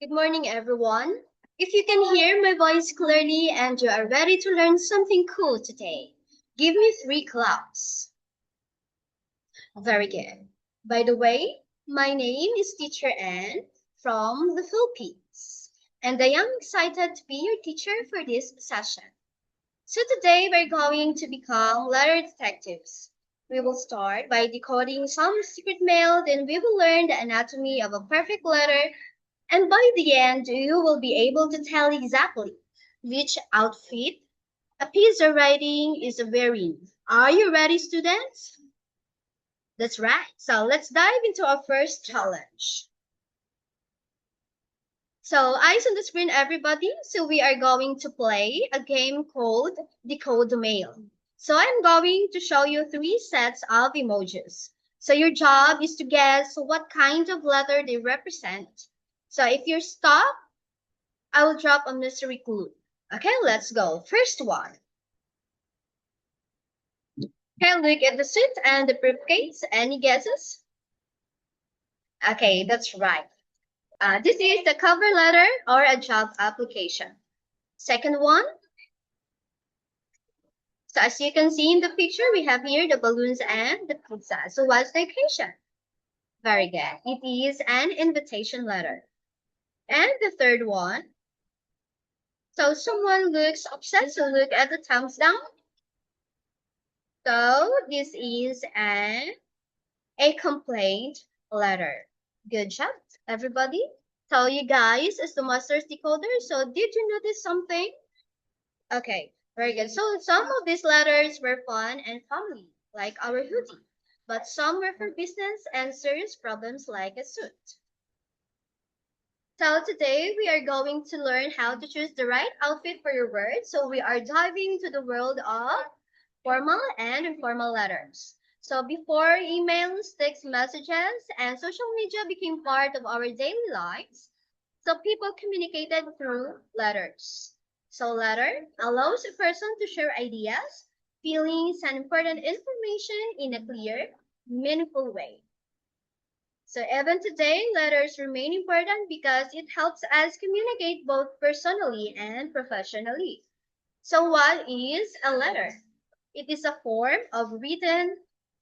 Good morning, everyone. If you can hear my voice clearly and you are ready to learn something cool today, give me three claps. Very good. By the way, my name is Teacher Ann from the Philippines, and I am excited to be your teacher for this session. So today we're going to become letter detectives. We will start by decoding some secret mail, then we will learn the anatomy of a perfect letter. And by the end, you will be able to tell exactly which outfit a piece of writing is wearing. Are you ready, students? That's right. So let's dive into our first challenge. So eyes on the screen, everybody. So we are going to play a game called Decode the Mail. So I'm going to show you three sets of emojis. So your job is to guess what kind of letter they represent. So if you're stuck, I will drop a mystery clue. Okay, let's go. First one. Okay, look at the suit and the briefcase. Any guesses? Okay, that's right. This is the cover letter or a job application. Second one. So as you can see in the picture, we have here the balloons and the pizza. So what's the occasion? Very good. It is an invitation letter. And the third one. So someone looks upset. So look at the thumbs down. So this is a complaint letter. Good job, everybody. So you guys is the master's decoder. So did you notice something? Okay, very good. So some of these letters were fun and family, like our hoodie, but some were for business and serious problems like a suit. So today we are going to learn how to choose the right outfit for your words. So we are diving into the world of formal and informal letters. So before emails, text messages, and social media became part of our daily lives, so people communicated through letters. So letter allows a person to share ideas, feelings, and important information in a clear, meaningful way. So even today, letters remain important because it helps us communicate both personally and professionally. So what is a letter? It is a form of written,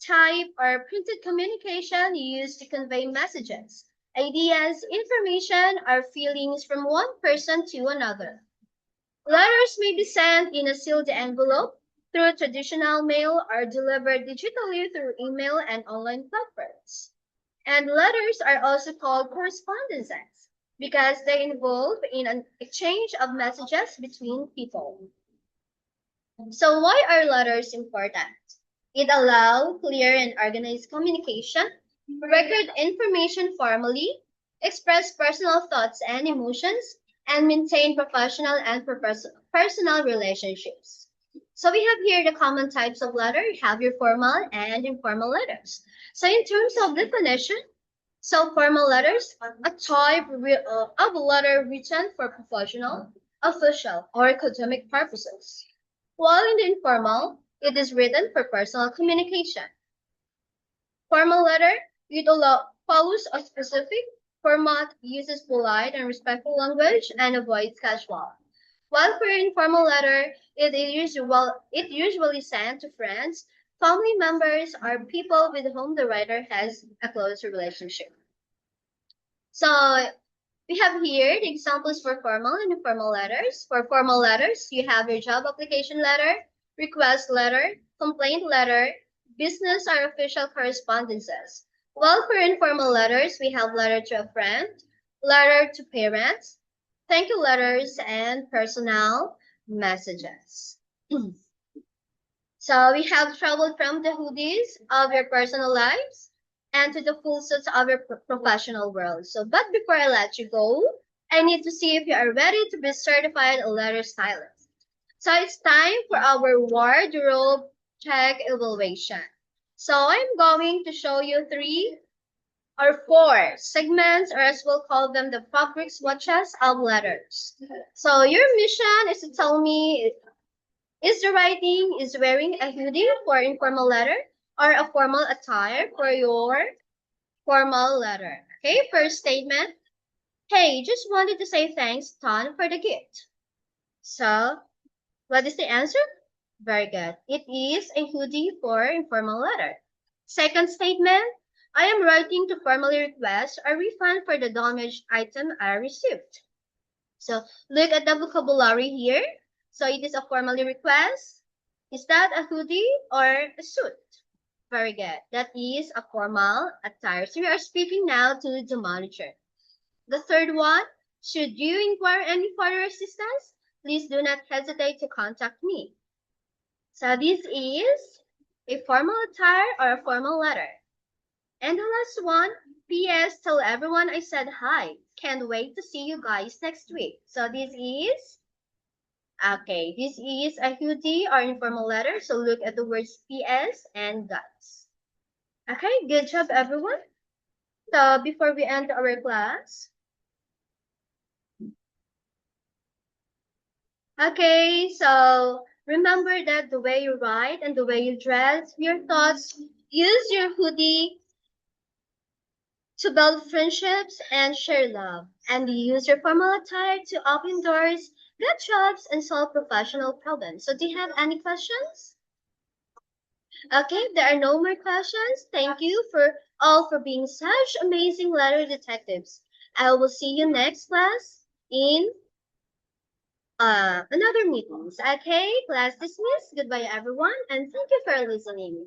type, or printed communication used to convey messages, ideas, information, or feelings from one person to another. Letters may be sent in a sealed envelope through traditional mail or delivered digitally through email and online platforms. And letters are also called correspondences because they involve in an exchange of messages between people. So why are letters important? It allows clear and organized communication, record information formally, express personal thoughts and emotions, and maintain professional and personal relationships. So we have here the common types of letter. You have your formal and informal letters. So in terms of definition, so formal letters, a type of letter written for professional, official, or academic purposes. While in the informal, it is written for personal communication. Formal letter, follows a specific format, uses polite and respectful language, and avoids casual. While for informal letter, it usually sent to friends, family members, or people with whom the writer has a close relationship. So we have here the examples for formal and informal letters. For formal letters, you have your job application letter, request letter, complaint letter, business or official correspondences. While for informal letters, we have letter to a friend, letter to parents, thank you letters, and personal messages. So we have traveled from the hoodies of your personal lives and to the full suits of your professional world. So, but before I let you go, I need to see if you are ready to be certified a letter stylist. So it's time for our wardrobe check evaluation. So I'm going to show you three or four segments, or as we'll call them, the fabric swatches of letters. So your mission is to tell me is the writing is wearing a hoodie for informal letter or a formal attire for your formal letter? Okay, first statement. Hey, just wanted to say thanks, Ton, for the gift. So, what is the answer? Very good. It is a hoodie for informal letter. Second statement, I am writing to formally request a refund for the damaged item I received. So look at the vocabulary here. So it is a formally request. Is that a hoodie or a suit? Very good. That is a formal attire. So we are speaking now to the manager. The third one, should you inquire any further assistance, please do not hesitate to contact me. So this is a formal attire or a formal letter. And the last one, P.S. Tell everyone I said hi. Can't wait to see you guys next week. So this is, okay, this is a hoodie or informal letter. So look at the words P.S. and guys. Okay, good job everyone. So before we end our class, okay, so remember that the way you write and the way you dress, your thoughts, use your hoodie to build friendships and share love, and use your formal attire to open doors, get jobs, and solve professional problems. So do you have any questions? Okay, there are no more questions. Thank you for all for being such amazing letter detectives. I will see you next class in another meetings. Okay, class dismissed. Goodbye everyone, and thank you for listening.